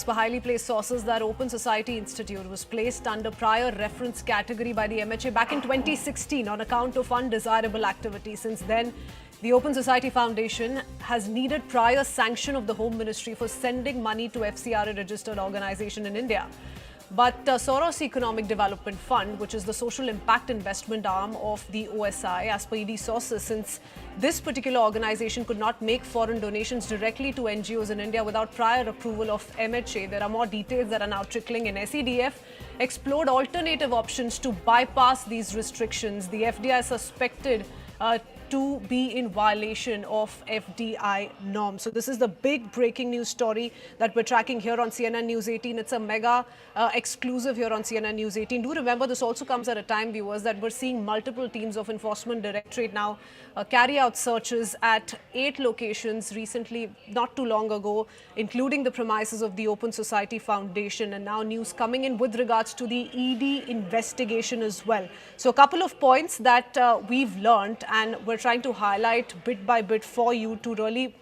per highly placed sources that Open Society Institute was placed under prior reference category by the MHA back in 2016 on account of undesirable activity. Since then, the Open Society Foundation has needed prior sanction of the Home Ministry for sending money to FCRA registered organization in India. But Soros Economic Development Fund, which is the social impact investment arm of the OSI, as per ED sources, since this particular organization could not make foreign donations directly to NGOs in India without prior approval of MHA, there are more details that are now trickling in. SEDF explored alternative options to bypass these restrictions. The FDI suspected to be in violation of FDI norms. So this is the big breaking news story that we're tracking here on CNN News 18. It's a mega exclusive here on CNN News 18. Do remember, this also comes at a time, viewers, that we're seeing multiple teams of Enforcement Directorate now carry out searches at 8 locations recently, not too long ago, including the premises of the Open Society Foundation, and now news coming in with regards to the ED investigation as well. So a couple of points that we've learned, and we're trying to highlight bit by bit for you to really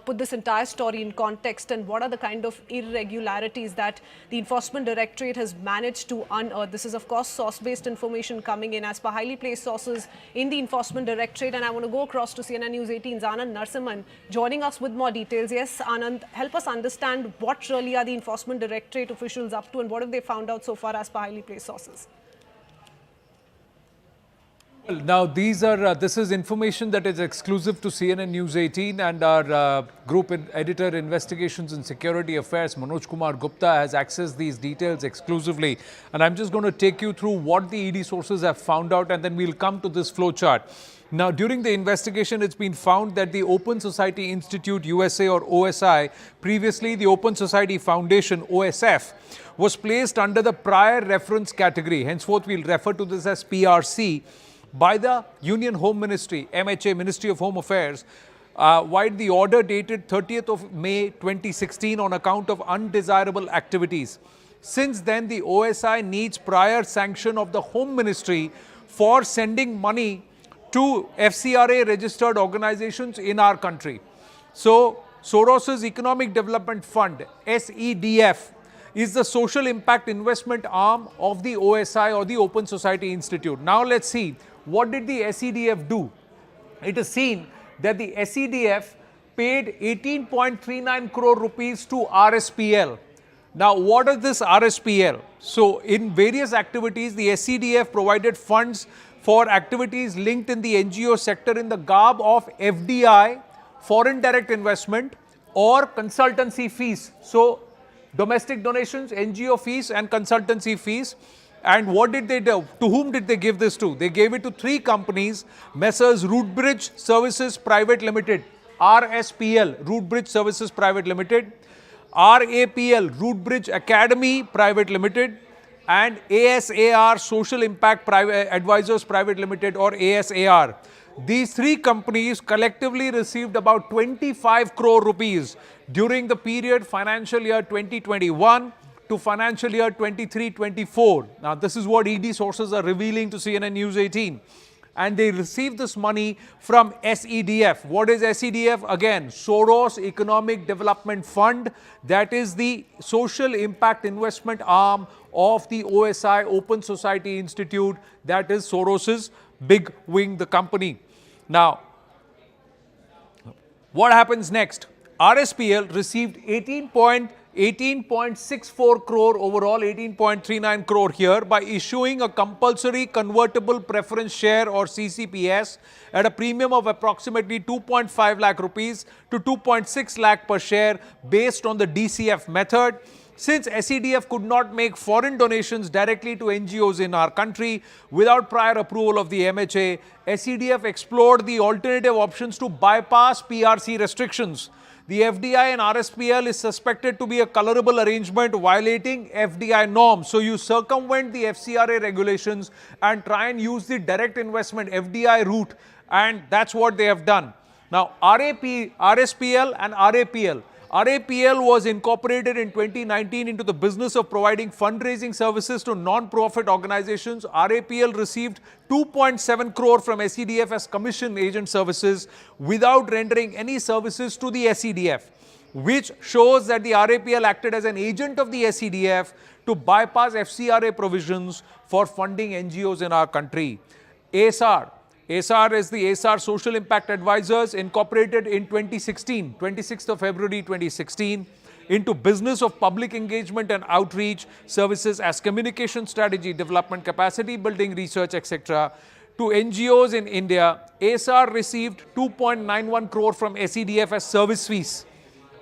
put this entire story in context, and what are the kind of irregularities that the Enforcement Directorate has managed to unearth. This is, of course, source-based information coming in as per highly placed sources in the Enforcement Directorate. And I want to go across to CNN News 18's Anand Narsimhan joining us with more details. Yes, Anand, help us understand what really are the Enforcement Directorate officials up to, and what have they found out so far as per highly placed sources? Now, this is information that is exclusive to CNN News 18, and our group editor, Investigations and Security Affairs, Manoj Kumar Gupta, has accessed these details exclusively. And I'm just going to take you through what the ED sources have found out, and then we'll come to this flowchart. Now, during the investigation, it's been found that the Open Society Institute USA, or OSI, previously the Open Society Foundation, OSF, was placed under the prior reference category. Henceforth, we'll refer to this as PRC, by the Union Home Ministry, MHA, Ministry of Home Affairs, while the order dated 30th of May 2016 on account of undesirable activities. Since then, the OSI needs prior sanction of the Home Ministry for sending money to FCRA registered organizations in our country. So, Soros Economic Development Fund, SEDF, is the social impact investment arm of the OSI, or the Open Society Institute. Now, let's see. What did the SEDF do? It is seen that the SEDF paid 18.39 crore rupees to RSPL. Now, what is this RSPL? So, in various activities, the SEDF provided funds for activities linked in the NGO sector in the garb of FDI, foreign direct investment, or consultancy fees. So, domestic donations, NGO fees, and consultancy fees. And what did they do? To whom did they give this to? They gave it to 3 companies, Messrs. Rootbridge Services Private Limited, RSPL, Rootbridge Services Private Limited, RAPL, Rootbridge Academy Private Limited, and ASAR, Social Impact Advisors Private Limited, or ASAR. These 3 companies collectively received about 25 crore rupees during the period financial year 2021 to financial year 23-24. Now, this is what ED sources are revealing to CNN News 18. And they received this money from SEDF. What is SEDF? Again, Soros Economic Development Fund. That is the social impact investment arm of the OSI, Open Society Institute. That is Soros's big wing, the company. Now, what happens next? RSPL received 18.64 crore overall, 18.39 crore here, by issuing a compulsory convertible preference share, or CCPS, at a premium of approximately 2.5 lakh rupees to 2.6 lakh per share based on the DCF method. Since SEDF could not make foreign donations directly to NGOs in our country without prior approval of the MHA, SEDF explored the alternative options to bypass PRC restrictions. The FDI and RSPL is suspected to be a colorable arrangement violating FDI norms. So you circumvent the FCRA regulations and try and use the direct investment FDI route, and that's what they have done. Now, RSPL and RAPL. RAPL was incorporated in 2019 into the business of providing fundraising services to non-profit organizations. RAPL received 2.7 crore from SEDF as commission agent services without rendering any services to the SEDF. which shows that the RAPL acted as an agent of the SEDF to bypass FCRA provisions for funding NGOs in our country. ASR. ASR is the ASR Social Impact Advisors, incorporated in 2016, 26th of February 2016, into business of public engagement and outreach services as communication strategy, development, capacity building, research, etc. to NGOs in India. ASR received 2.91 crore from SEDF as service fees.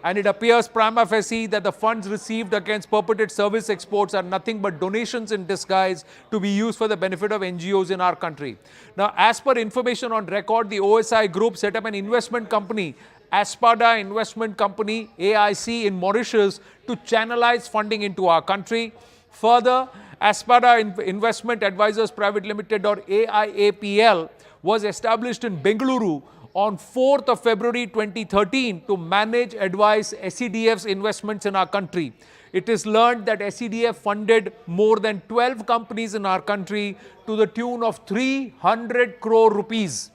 And it appears prima facie that the funds received against purported service exports are nothing but donations in disguise to be used for the benefit of NGOs in our country. Now, as per information on record, the OSI group set up an investment company, Aspada Investment Company, AIC, in Mauritius to channelize funding into our country. Further, Aspada Investment Advisors Private Limited, or AIAPL, was established in Bengaluru on 4th of February 2013 to manage, advise SEDF's investments in our country. It is learned that SEDF funded more than 12 companies in our country to the tune of 300 crore rupees.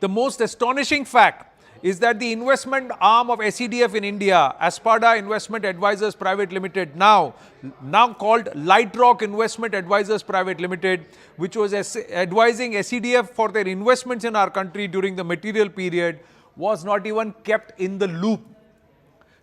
The most astonishing fact is that the investment arm of SEDF in India, Aspada Investment Advisors Private Limited, now called Light Rock Investment Advisors Private Limited, which was advising SEDF for their investments in our country during the material period, was not even kept in the loop.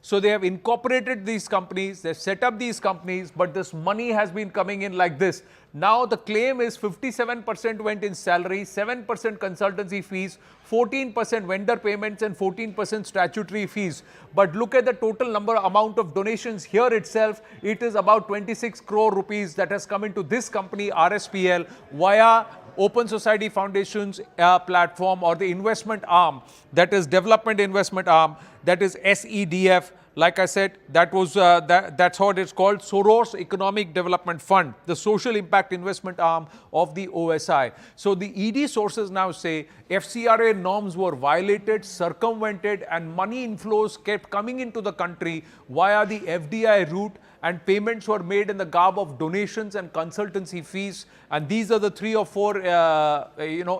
So they have incorporated these companies, they've set up these companies, but this money has been coming in like this. Now the claim is 57% went in salary, 7% consultancy fees, 14% vendor payments and 14% statutory fees. But look at the total amount of donations here itself. It is about 26 crore rupees that has come into this company, RSPL, via Open Society Foundation's platform, or the investment arm, that is development investment arm, that is SEDF. Like I said, that's how it is called, Soros Economic Development Fund, the social impact investment arm of the OSI. So the ED sources now say FCRA norms were violated, circumvented, and money inflows kept coming into the country via the FDI route, and payments were made in the garb of donations and consultancy fees. And these are the 3 or 4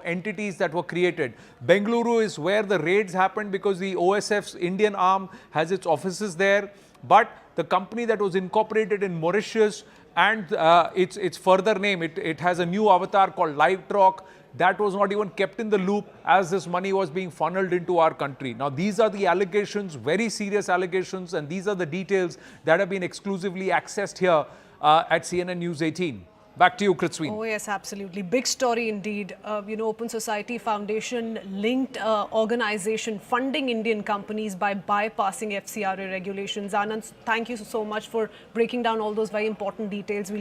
entities that were created. Bengaluru is where the raids happened because the OSF's Indian arm has its offices there. But the company that was incorporated in Mauritius, and its further name, it has a new avatar called Light Rock, that was not even kept in the loop as this money was being funneled into our country. Now, these are the allegations, very serious allegations, and these are the details that have been exclusively accessed here at CNN News 18. Back to you, Kritsween. Oh, yes, absolutely. Big story indeed. Open Society Foundation linked organization funding Indian companies by bypassing FCRA regulations. Anand, thank you so much for breaking down all those very important details.